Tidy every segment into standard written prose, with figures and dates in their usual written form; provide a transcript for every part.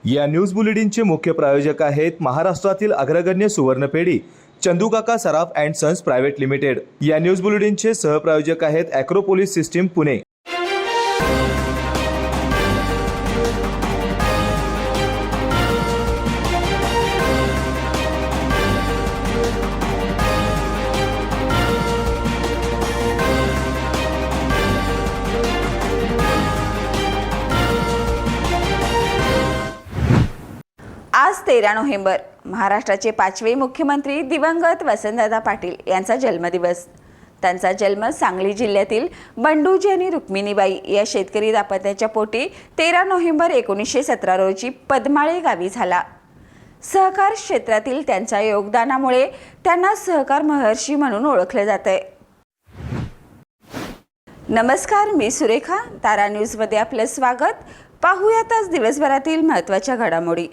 या न्यूज बुलेटिनचे मुख्य प्रायोजक आहेत महाराष्ट्रातील अग्रगण्य सुवर्णपेढी चंदूकाका सराफ अँड सन्स प्रायव्हेट लिमिटेड। या न्यूज बुलेटिनचे सहप्रायोजक आहेत ॲक्रोपोलिस सिस्टीम पुणे। आज 13 नोव्हेंबर महाराष्ट्राचे 5वे मुख्यमंत्री दिवंगत वसंतदादा पाटील यांचा जन्मदिवस। त्यांचा जन्म सांगली जिल्ह्यातील बंडूजी आणि रुक्मिणीबाई या शेतकरी दाम्पत्याच्या पोटी 13 नोव्हेंबर 1917 रोजी पद्माळे गावी झाला। सहकार क्षेत्रातील त्यांच्या योगदानामुळे त्यांना सहकार महर्षी म्हणून ओळखले जाते। नमस्कार, मी सुरेखा। तारा न्यूज मध्ये आपले स्वागत। पाहूयात आज दिवसभरातील महत्त्वाच्या घडामोडी।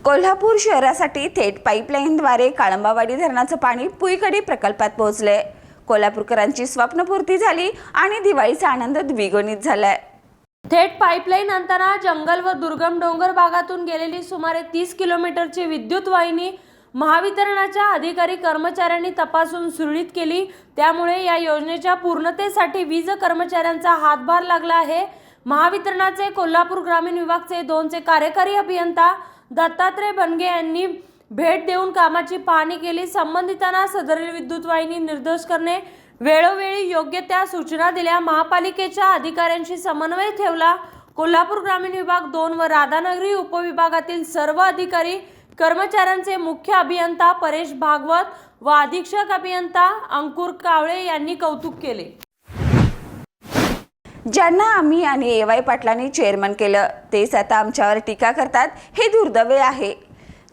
कोल्हापूर शहरासाठी थेट पाईपलाईनद्वारे काळंबावाडी धरणाचं पाणी पुईकडी प्रकल्पात पोहोचले। कोल्हापूरकरांची स्वप्नपूर्ती झाली आणि दिवाळीचा आनंद द्विगुणित झालाय। थेट पाईपलाईन आणताना जंगल व दुर्गम डोंगर भागातून गेलेली सुमारे 30 किलोमीटरची विद्युत वाहिनी महावितरणाच्या अधिकारी कर्मचाऱ्यांनी तपासून सुरळीत केली। त्यामुळे या योजनेच्या पूर्णतेसाठी वीज कर्मचाऱ्यांचा हातभार लागला आहे। महावितरणाचे कोल्हापूर ग्रामीण विभागचे 2 कार्यकारी अभियंता दत्तात्रय बनगे यांनी भेट देऊन कामाची पाहणी केली। संबंधितांना सदरील विद्युत वाहिनी निर्देश करणे, वेळोवेळी योग्य त्या सूचना दिल्या। महापालिकेच्या अधिकाऱ्यांशी समन्वय ठेवला। कोल्हापूर ग्रामीण विभाग 2 व राधानगरी उपविभागातील सर्व अधिकारी कर्मचाऱ्यांचे मुख्य अभियंता परेश भागवत व अधीक्षक अभियंता अंकुर कावळे यांनी कौतुक केले। ज्यांना आम्ही आणि ए.वाय. पाटलांनी चेअरमन केलं तेच आता आमच्यावर टीका करतात, हे दुर्दैव आहे।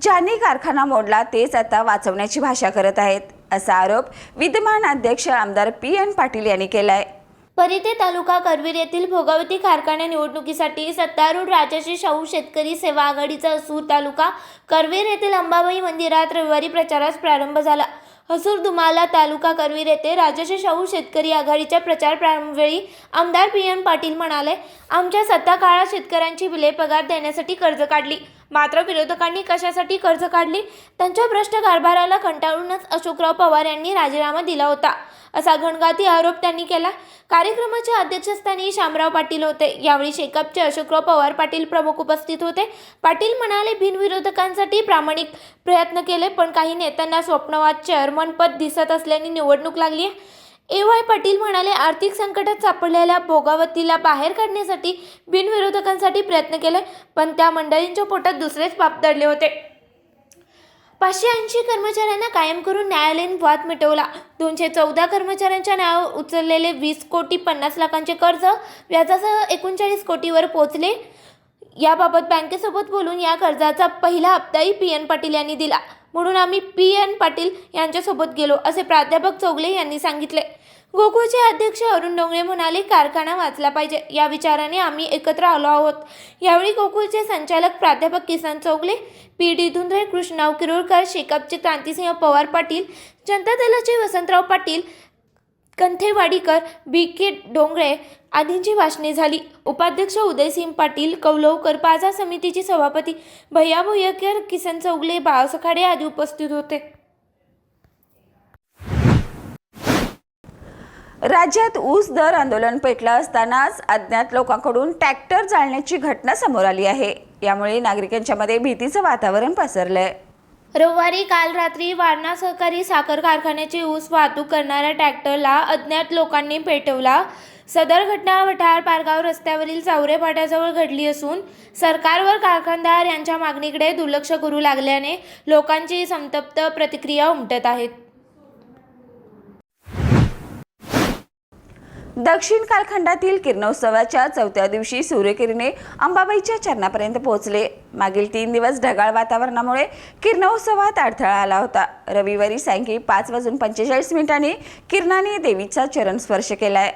ज्यांनी कारखाना मोडला तेच आता वाचवण्याची भाषा करत आहेत, असा आरोप विद्यमान अध्यक्ष आमदार पी.एन. पाटील यांनी केलाय। परिते तालुका करवीर येथील भोगावती कारखाना निवडणुकीसाठी सत्तारूढ राजाजी शाहू शेतकरी सेवा आघाडीचा हसूर तालुका करवीर येथील अंबाबाई मंदिरात रविवारी प्रचारास प्रारंभ झाला। हसूर दुमाला तालुका करवीर येथे राजाजी शाहू शेतकरी आघाडीच्या प्रचार प्रारंभवेळी आमदार पी.एन. पाटील म्हणाले, आमच्या सत्ता काळात शेतकऱ्यांची बिले पगार देण्यासाठी कर्ज काढली, मात्र विरोधकांनी कशासाठी कर्ज काढली? त्यांच्या भ्रष्ट कारभाराला कंटाळूनच अशोकराव पवार यांनी राजीनामा दिला होता, असा घणघाती आरोप त्यांनी केला। कार्यक्रमाच्या अध्यक्षस्थानी शामराव पाटील होते। यावेळी शेकापचे अशोकराव पवार पाटील प्रमुख उपस्थित होते। पाटील म्हणाले, बिनविरोधकांसाठी प्रामाणिक प्रयत्न केले, पण काही नेत्यांना स्वप्नवाद चेअरमन पद दिसत असल्याने निवडणूक लागली आहे। ए.वाय. पाटील म्हणाले, आर्थिक संकटात सापडलेल्या भोगावतीला बाहेर काढण्यासाठी बिनविरोधकांसाठी प्रयत्न केले, पण त्या मंडळींच्या पोटात दुसरेच पाप दडले होते। 580 कर्मचाऱ्यांना कायम करून न्यायालयीन वाद मिटवला। 214 कर्मचाऱ्यांच्या नावावर उचललेले 20 कोटी 50 लाखांचे कर्ज व्याजासह 39 कोटीवर पोहोचले। याबाबत बँकेसोबत बोलून या कर्जाचा पहिला हप्ताही पी.एन. पाटील यांनी दिला, म्हणून आम्ही पी.एन. पाटील यांच्यासोबत गेलो, असे प्राध्यापक चौगले यांनी सांगितले। गोकुळचे अध्यक्ष अरुण डोंगरे म्हणाले, कारखाना वाचला पाहिजे या विचाराने आम्ही एकत्र आलो आहोत। यावेळी गोकुळचे संचालक प्राध्यापक किसन चौगले, पी.डी. धुंद्रे, कृष्णराव किरोळकर, शेकापचे क्रांतिसिंह पवार पाटील, जनता दलाचे वसंतराव पाटील, कंथेवाडीकर, बी.के. डोंगरे आदींची भाषणे झाली। उपाध्यक्ष उदयसिंह पाटील कौलवकर, बाजार समितीचे सभापती भैया भोयकर, किसन चौगले, बाळासखाडे आदी उपस्थित होते। राज्यात ऊस दर आंदोलन पेटलं असतानाच अज्ञात लोकांकडून ट्रॅक्टर जाळण्याची घटना समोर आली आहे। यामुळे नागरिकांच्या मध्ये भीतीचं वातावरण पसरलंय। रविवारी काल रात्री वारणा सहकारी साखर कारखान्याची ऊस वाहतूक करणाऱ्या ट्रॅक्टरला अज्ञात लोकांनी पेटवला। सदर घटना वठार पारगाव रस्त्यावरील चावरे फाट्याजवळ घडली असून सरकारवर कारखानदार यांच्या मागणीकडे दुर्लक्ष करू लागल्याने लोकांची संतप्त प्रतिक्रिया उमटत आहेत। दक्षिण कालखंडातील किरणोत्सवाच्या 4थ्या दिवशी सूर्यकिरणे अंबाबाईच्या चरणापर्यंत पोहोचले। मागील 3 दिवस ढगाळ वातावरणामुळे किरणोत्सवात अडथळा आला होता। रविवारी सायंकाळी 5:45 किरणाने देवीचा चरण स्पर्श केलाय।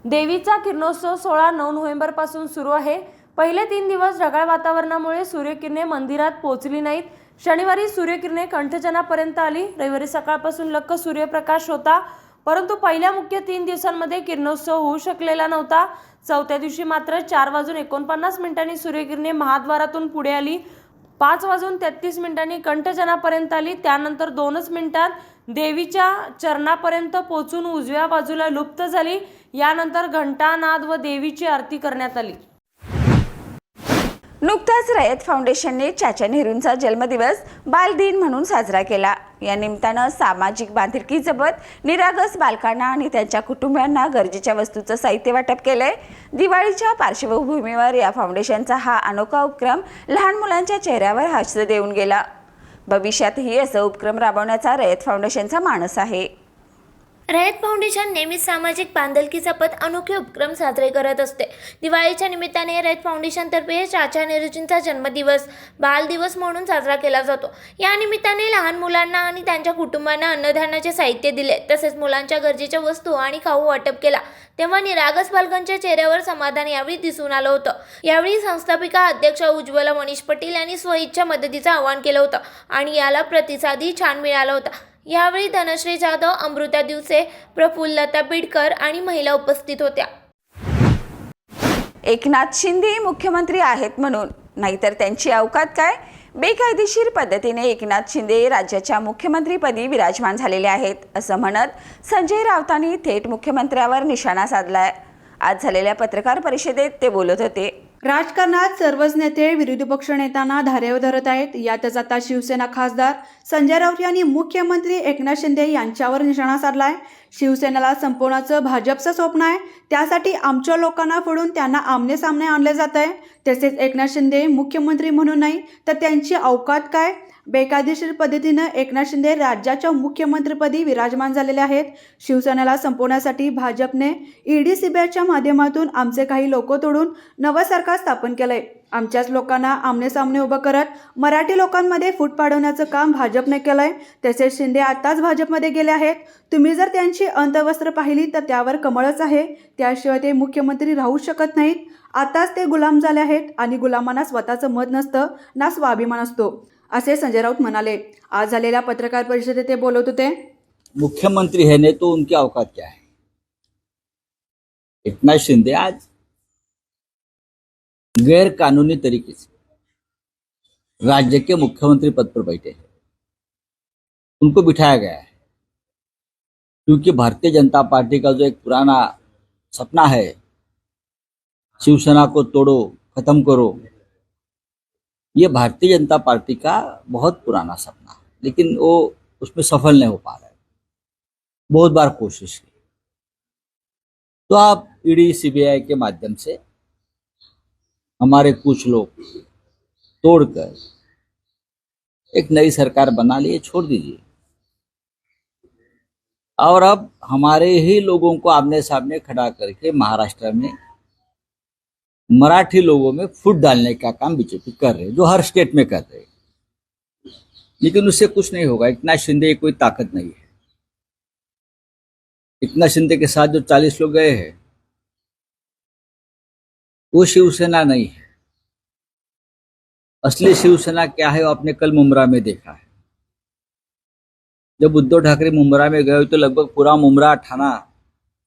देवीचा किरणोत्सव 16-9 नोव्हेंबर पासून सुरू आहे। पहिले 3 दिवस ढगाळ वातावरणामुळे सूर्यकिरणे मंदिरात पोहोचली नाहीत। शनिवारी सूर्यकिरणे कंठजनापर्यंत आली। रविवारी सकाळपासून लख्ख सूर्यप्रकाश होता। परंतु पहिल्या मुख्य 3 दिवसांमध्ये किरणोत्सव होऊ शकलेला नव्हता. चौथ्या दिवशी मात्र 4:49 सूर्यकिरणे महाद्वारातून पुढे आली. 5:33 कंठजनापर्यंत आली. त्यानंतर 2च मिनिटात देवीच्या चरणापर्यंत पोहोचून उजव्या बाजूला लुप्त झाली. यानंतर घंटानाद व देवीची आरती करण्यात आली. नुकताच रयत फाउंडेशनने चाचा नेहरूंचा जन्मदिवस बालदिन म्हणून साजरा केला. या निमित्तानं सामाजिक बांधिलकी जपत निरागस बालकांना आणि त्यांच्या कुटुंबियांना गरजेच्या वस्तूचं साहित्य वाटप केलंय. दिवाळीच्या पार्श्वभूमीवर या फाउंडेशनचा हा अनोखा उपक्रम लहान मुलांच्या चेहऱ्यावर हास्य देऊन गेला. भविष्यातही असं उपक्रम राबवण्याचा रयत फाउंडेशनचा मानस आहे. रयत फाउंडेशन नेहमीच सामाजिक बांधिलकी जपत अनोखे उपक्रम साजरे करत असते. दिवाळीच्या निमित्ताने रयत फाउंडेशनतर्फे चाचा नेहरूजींचा जन्मदिवस बालदिवस म्हणून साजरा केला जातो. या निमित्ताने लहान मुलांना आणि त्यांच्या कुटुंबांना अन्नधान्याचे साहित्य दिले, तसेच मुलांच्या गरजेच्या वस्तू आणि खाऊ वाटप केला. तेव्हा निरागस बालकांच्या चेहऱ्यावर समाधान यावेळी दिसून आलं होतं. यावेळी संस्थापिका अध्यक्ष उज्ज्वला मनीष पटेल यांनी स्वइच्छा मदतीचं आवाहन केलं होतं आणि याला प्रतिसादही छान मिळाला होता. यावेळी धनश्री जाधव, अमृता दिवसे, प्रफुल्लता बिडकर आणि महिला उपस्थित होत्या. एकनाथ शिंदे मुख्यमंत्री आहेत म्हणून, नाहीतर त्यांची अवकात काय? बेकायदेशीर पद्धतीने एकनाथ शिंदे राज्याच्या मुख्यमंत्रीपदी विराजमान झालेले आहेत असं म्हणत संजय राऊतांनी थेट मुख्यमंत्र्यावर निशाणा साधलाय. आज झालेल्या पत्रकार परिषदेत ते बोलत होते. राजकारणात सर्वच नेते विरोधी पक्ष नेत्यांना धारेवर धरत आहेत. यातच आता शिवसेना खासदार संजय राऊत यांनी मुख्यमंत्री एकनाथ शिंदे यांच्यावर निशाणा साधलाय. शिवसेनेला संपवण्याचं भाजपचं स्वप्न आहे. त्यासाठी आमच्या लोकांना फोडून त्यांना आमने सामने आणले जात आहे. तसेच एकनाथ शिंदे मुख्यमंत्री म्हणून नाही तर त्यांची अवकात काय? बेकायदेशीर पद्धतीनं एकनाथ शिंदे राज्याच्या मुख्यमंत्रीपदी विराजमान झालेले आहेत. शिवसेनेला संपवण्यासाठी भाजपने ईडी सीबीआयच्या माध्यमातून आमचे काही लोक तोडून नवं सरकार स्थापन केलंय. आमच्याच लोकांना आमने सामने उभं करत मराठी लोकांमध्ये फूट पाडवण्याचं काम भाजपने केलंय. तसेच शिंदे आताच भाजपमध्ये गेले आहेत. तुम्ही जर त्यांची अंतवस्त्र पाहिली तर त्यावर कमळच आहे. त्याशिवाय ते मुख्यमंत्री राहू शकत नाहीत. आताच ते गुलाम झाले आहेत आणि गुलामांना स्वतःचं मत नसतं ना स्वाभिमान असतो, असे संजय राऊत म्हणाले. आज झालेल्या पत्रकार परिषदेत ते बोलत होते. मुख्यमंत्री है ने तो उनकी औकात क्या है? एकनाथ शिंदे आज गैर कानूनी तरीके से राज्य के मुख्यमंत्री पद पर बैठे हैं. उनको बिठाया गया है क्योंकि भारतीय जनता पार्टी का जो एक पुराना सपना है, शिवसेना को तोड़ो, खत्म करो, ये भारतीय जनता पार्टी का बहुत पुराना सपना है, लेकिन वो उसमें सफल नहीं हो पा रहा है. बहुत बार कोशिश की. तो आप ईडी सीबीआई के माध्यम से हमारे कुछ लोग तोड़कर एक नई सरकार बना लिए, छोड़ दीजिए. और अब हमारे ही लोगों को आमने सामने खड़ा करके महाराष्ट्र में मराठी लोगों में फूट डालने का काम बीजेपी कर रहे हैं, जो हर स्टेट में कर रहे हैं. लेकिन उससे कुछ नहीं होगा. एकनाथ शिंदे कोई ताकत नहीं है. एकनाथ शिंदे के साथ जो 40 लोग गए हैं वो शिवसेना नहीं है. असली शिवसेना क्या है वो आपने कल मुंब्रा में देखा है. जब उद्धव ठाकरे मुंब्रा में गए तो लगभग पूरा मुंब्रा थाना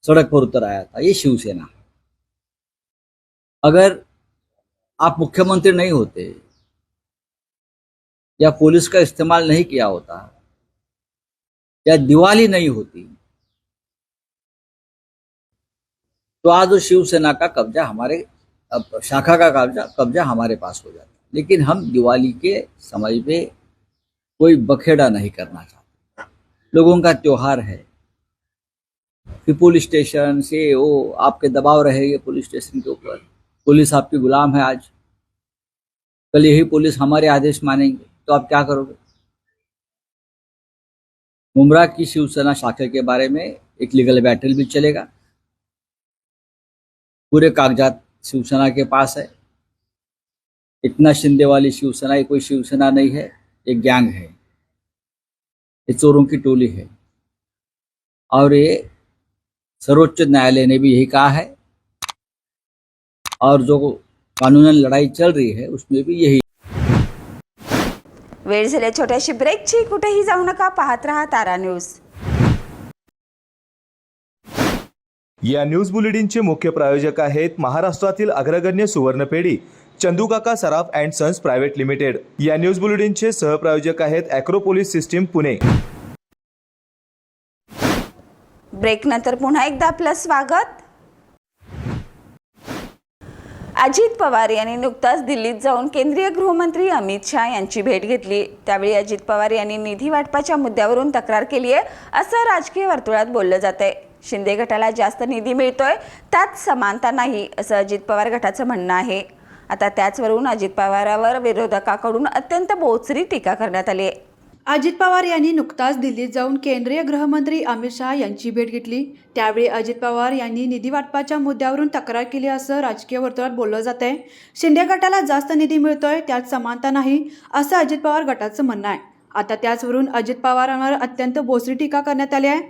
सड़क पर उतर आया था. ये शिवसेना. अगर आप मुख्यमंत्री नहीं होते या पुलिस का इस्तेमाल नहीं किया होता या दिवाली नहीं होती तो आज शिवसेना का कब्जा हमारे शाखा का कब्जा हमारे पास हो जाता. लेकिन हम दिवाली के समय पे कोई बखेड़ा नहीं करना चाहते. लोगों का त्योहार है. फिर पुलिस स्टेशन से वो आपके दबाव रहेंगे पुलिस स्टेशन के ऊपर. पुलिस आपकी गुलाम है. आज कल यही पुलिस हमारे आदेश मानेंगे तो आप क्या करोगे? मुंब्रा की शिवसेना शाखा के बारे में एक लीगल बैटल भी चलेगा. पूरे कागजात शिवसेना के पास है. एकनाथ शिंदे वाली शिवसेना ये कोई शिवसेना नहीं है, एक गैंग है, ये चोरों की टोली है. और ये सर्वोच्च न्यायालय ने भी यही कहा है और जो कानूनन लड़ाई चल रही है उसमें भी यही. वेळ झाली छोट्याशी ब्रेकची. कुठेही जाऊ नका, पाहत रहा तारा न्यूज. या न्यूज बुलेटिनचे मुख्य प्रायोजक आहेत महाराष्ट्रातील अग्रगण्य सुवर्णपेढी चंदूकाका सराफ अँड सन्स प्रायव्हेट लिमिटेड. या न्यूज बुलेटिनचे सहप्रायोजक आहेत ॲक्रोपोलिस सिस्टीम पुणे. ब्रेक नंतर पुन्हा एकदा आपलं स्वागत. अजित पवार यांनी नुकताच दिल्लीत जाऊन केंद्रीय गृहमंत्री अमित शाह यांची भेट घेतली. त्यावेळी अजित पवार यांनी निधी वाटपाच्या मुद्द्यावरून तक्रार केली आहे असं राजकीय वर्तुळात बोललं जातंय. शिंदे गटाला जास्त निधी मिळतोय, त्यात समानता नाही असं अजित पवार गटाचं म्हणणं आहे. आता त्याचवरून अजित पवारांवर विरोधकाकडून अत्यंत बोचरी टीका करण्यात आली आहे. अजित पवार यांनी नुकताच दिल्लीत जाऊन केंद्रीय गृहमंत्री अमित शाह यांची भेट घेतली. त्यावेळी अजित पवार यांनी निधी वाटपाच्या मुद्द्यावरून तक्रार केली असं राजकीय वर्तुळात बोललं जात आहे. शिंदे गटाला जास्त निधी मिळतोय, त्यात समानता नाही असं अजित पवार गटाचं म्हणणं आहे. आता त्याचवरून अजित पवारांवर अत्यंत बोचरी टीका करण्यात आली आहे.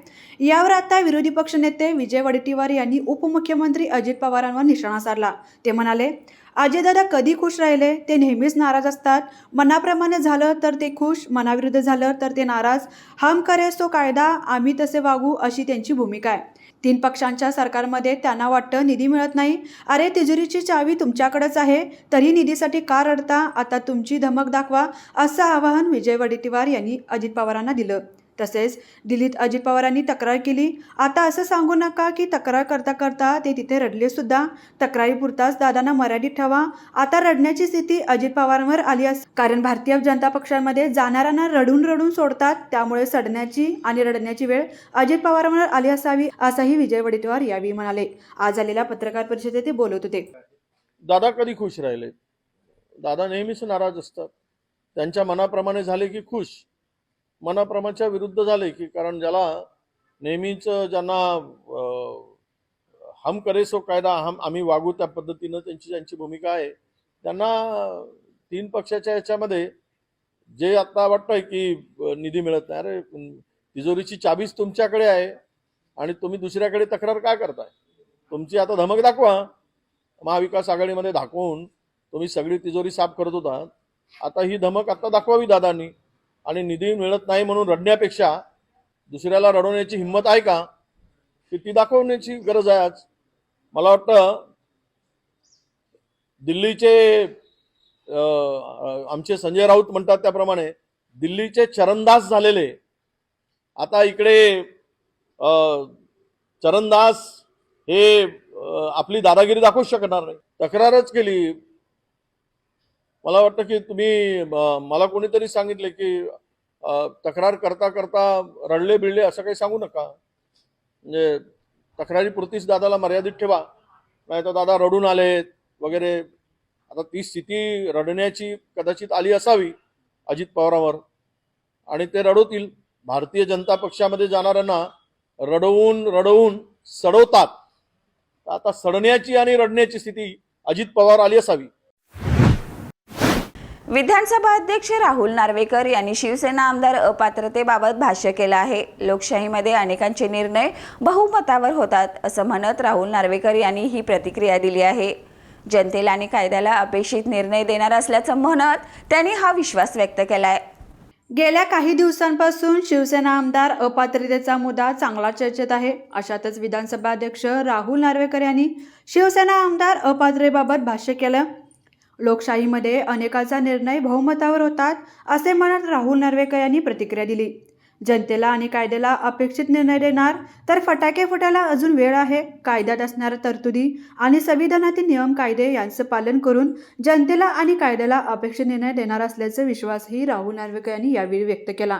यावर आता विरोधी पक्षनेते विजय वडेट्टीवार यांनी उपमुख्यमंत्री अजित पवारांवर निशाणा साधला. ते म्हणाले, अजयदादा कधी खुश राहिले ते नेहमीच नाराज असतात. मनाप्रमाणे झालं तर ते खुश, मनाविरुद्ध झालं तर ते नाराज. हम करे सो कायदा, आम्ही तसे वागू अशी त्यांची भूमिका आहे. 3 पक्षांच्या सरकारमध्ये त्यांना वाटतं निधी मिळत नाही. अरे तिजोरीची चावी तुमच्याकडेच आहे, तरी निधीसाठी का रडता? आता तुमची धमक दाखवा असं आवाहन विजय वडेट्टीवार यांनी अजित पवारांना दिलं. तसेच दिल्लीत अजित पवारांनी तक्रार केली. आता असं सांगू नका की तक्रार करता करता ते तिथे रडले सुद्धा. तक्रारीपुरताच दादांना मर्यादित ठेवा. आता रडण्याची स्थिती अजित पवारांवर आली कारण भारतीय जनता पक्षामध्ये जाणाऱ्यांना रडून रडून सोडतात. त्यामुळे सडण्याची आणि रडण्याची वेळ अजित पवारांवर आली असावी असंही विजय वडेट्टीवार यावेळी म्हणाले. आज झालेल्या पत्रकार परिषदेत ते बोलत होते. दादा कधी खुश राहिले? दादा नेहमीच नाराज असतात. त्यांच्या मनाप्रमाणे झाले की खुश, मनाप्रमाणच्या विरुद्ध झाले की, कारण ज्याला नेहमीच ज्यांना हम करे सो कायदा, आम्ही वागू त्या पद्धतीनं त्यांची भूमिका आहे. त्यांना 3 पक्षाच्या याच्यामध्ये जे आता वाटतंय की निधी मिळत नाही. अरे तिजोरीची चाबीच तुमच्याकडे आहे आणि तुम्ही दुसऱ्याकडे तक्रार काय करताय? तुमची आता धमक दाखवा. महाविकास आघाडीमध्ये दाखवून तुम्ही सगळी तिजोरी साफ करत होता. आता ही धमक आता दाखवावी दादांनी. आणि निधी मिळत नाही म्हणून रडण्यापेक्षा दुसऱ्याला रडवण्याची हिंमत आहे का, की ती दाखवण्याची गरज आहे आज. मला वाटतं दिल्लीचे आमचे संजय राऊत म्हणतात त्याप्रमाणे दिल्लीचे चरणदास झालेले आता इकडे चरणदास हे आपली दादागिरी दाखवू शकणार नाही. तक्रारच केली. मला वाटतं की तुम्ही, मला कोणीतरी सांगितले की तक्रार करता करता रडले बिळले असं काही सांगू नका. म्हणजे तक्रारीपुरतीच दादाला मर्यादित ठेवा, नाही तर दादा रडून आलेत वगैरे. आता ती स्थिती रडण्याची कदाचित आली असावी अजित पवारांवर आणि ते रडवतील. भारतीय जनता पक्षामध्ये जाणाऱ्यांना रडवून रडवून सडवतात. आता सडण्याची आणि रडण्याची स्थिती अजित पवार आली असावी. विधानसभा अध्यक्ष राहुल नार्वेकर यांनी शिवसेना आमदार अपात्रतेबाबत भाष्य केलं आहे. लोकशाहीमध्ये अनेकांचे निर्णय बहुमतावर होतात असं म्हणत राहुल नार्वेकर यांनी ही प्रतिक्रिया दिली आहे. जनतेला आणि कायद्याला अपेक्षित निर्णय देणार असल्याचं म्हणत त्यांनी हा विश्वास व्यक्त केलाय. गेल्या काही दिवसांपासून शिवसेना आमदार अपात्रतेचा मुद्दा चांगला चर्चेत आहे. अशातच विधानसभा अध्यक्ष राहुल नार्वेकर यांनी शिवसेना आमदार अपात्रतेबाबत भाष्य केलं. लोकशाहीमध्ये अनेकाचा निर्णय बहुमतावर होतात असे म्हणत राहुल नार्वेकर यांनी प्रतिक्रिया दिली. जनतेला आणि कायद्याला अपेक्षित निर्णय देणार तर फटाके फुटायला अजून वेळ आहे. कायद्यात असणाऱ्या तरतुदी आणि संविधानातील नियम कायदे यांचं पालन करून जनतेला आणि कायद्याला अपेक्षित निर्णय देणार असल्याचा विश्वासही राहुल नार्वेकर यांनी यावेळी व्यक्त केला.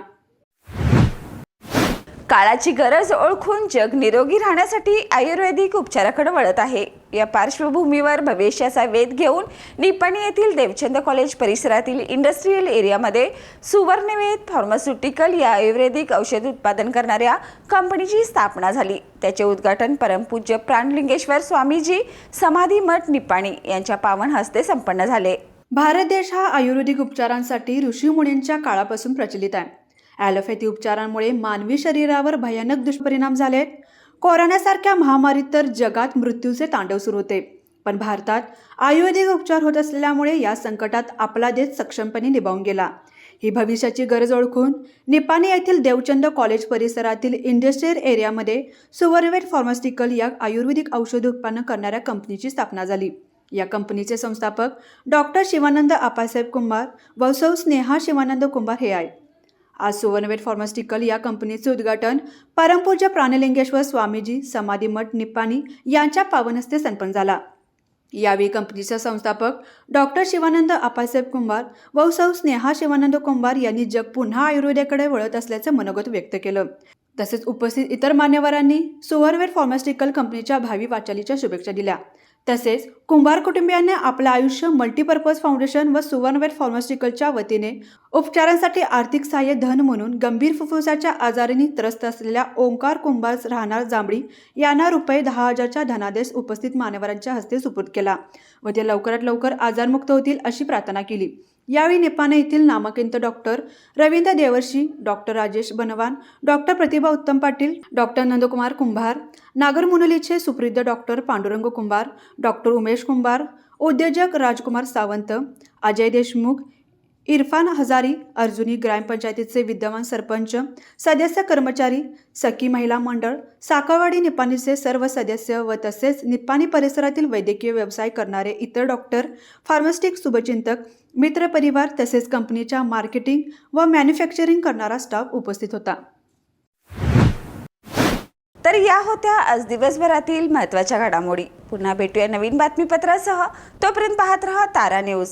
काळाची गरज ओळखून जग निरोगी राहण्यासाठी आयुर्वेदिक उपचाराकडे वळत आहे. या पार्श्वभूमीवर भविष्याचा वेध घेऊन निपाणी येथील देवचंद कॉलेज परिसरातील इंडस्ट्रियल एरियामध्ये सुवर्णवेद फार्मास्युटिकल या आयुर्वेदिक औषध उत्पादन करणाऱ्या कंपनीची स्थापना झाली. त्याचे उद्घाटन परमपूज्य प्राणलिंगेश्वर स्वामीजी समाधी मठ निपाणी यांच्या पावन हस्ते संपन्न झाले. भारत देश हा आयुर्वेदिक उपचारांसाठी ऋषीमुनींच्या काळापासून प्रचलित आहे. ॲलोपॅथी उपचारांमुळे मानवी शरीरावर भयानक दुष्परिणाम झालेत. कोरोनासारख्या महामारीत तर जगात मृत्यूचे तांडव सुरू होते. पण भारतात आयुर्वेदिक उपचार होत असल्यामुळे या संकटात आपला देश सक्षमपणे निभावून गेला. ही भविष्याची गरज ओळखून निपाणी येथील देवचंद कॉलेज परिसरातील इंडस्ट्रियल एरियामध्ये सुवर्णवेट फार्मास्युटिकल या आयुर्वेदिक औषध उत्पन्न करणाऱ्या कंपनीची स्थापना झाली. या कंपनीचे संस्थापक डॉक्टर शिवानंद आपासाहेब कुंभार व सौ स्नेहा शिवानंद कुंभार हे आहेत. आज सुवर्णवेट फार्मास्युटिकल या कंपनीचे उद्घाटन परमपूज्य प्राणलिंगेश्वर स्वामीजी समाधी मठ निपाणी यांच्या पावन हस्ते संपन्न झाला. यावेळी कंपनीचे संस्थापक डॉक्टर शिवानंद आपासाहेब कुंभार व सौ स्नेहा शिवानंद कुंभार यांनी जग पुन्हा आयुर्वेदाकडे वळत असल्याचं मनोगत व्यक्त केलं. तसेच उपस्थित इतर मान्यवरांनी सुवर्णवेट फार्मास्युटिकल कंपनीच्या भावी वाटचालीच्या शुभेच्छा दिल्या. तसेच कुंभार कुटुंबियांनी आपलं आयुष्य मल्टीपर्पज फाउंडेशन व सुवर्णवेट फार्मास्युटिकलच्या वतीने उपचारांसाठी आर्थिक सहाय्य धन म्हणून गंभीर फुफ्फुसाच्या आजाराने त्रस्त असलेल्या ओंकार कुंभार राहणार जांभळी यांना ₹10,000चा धनादेश उपस्थित मान्यवरांच्या हस्ते सुपूर्द केला व ते लवकरात लवकर आजारमुक्त होतील अशी प्रार्थना केली. यावेळी निपाणी येथील नामांकित doctor Ravindra Devarshi, doctor Rajesh Banwan, doctor Pratibha Uttam Patil, doctor Nandkumar Kumbhar, नागरमुनलीचे सुप्रसिद्ध डॉक्टर पांडुरंग कुंभार, डॉक्टर उमेश कुंभार, उद्योजक राजकुमार सावंत, अजय देशमुख, इरफान हजारी, अर्जुनी ग्रामपंचायतीचे विद्यमान सरपंच, सदस्य कर्मचारी, सखी महिला मंडळ, साखरवाडी निपाणीचे सर्व सदस्य व तसेच निपाणी परिसरातील वैद्यकीय व्यवसाय करणारे इतर डॉक्टर, फार्मास्युटिक शुभचिंतक, मित्रपरिवार तसेच कंपनीच्या मार्केटिंग व मॅन्युफॅक्चरिंग करणारा स्टाफ उपस्थित होता. तर या होत्या आज दिवसभरातील महत्त्वाच्या घडामोडी. पुन्हा भेटूया नवीन बातमीपत्रासह. तोपर्यंत पाहत रहा तारा न्यूज.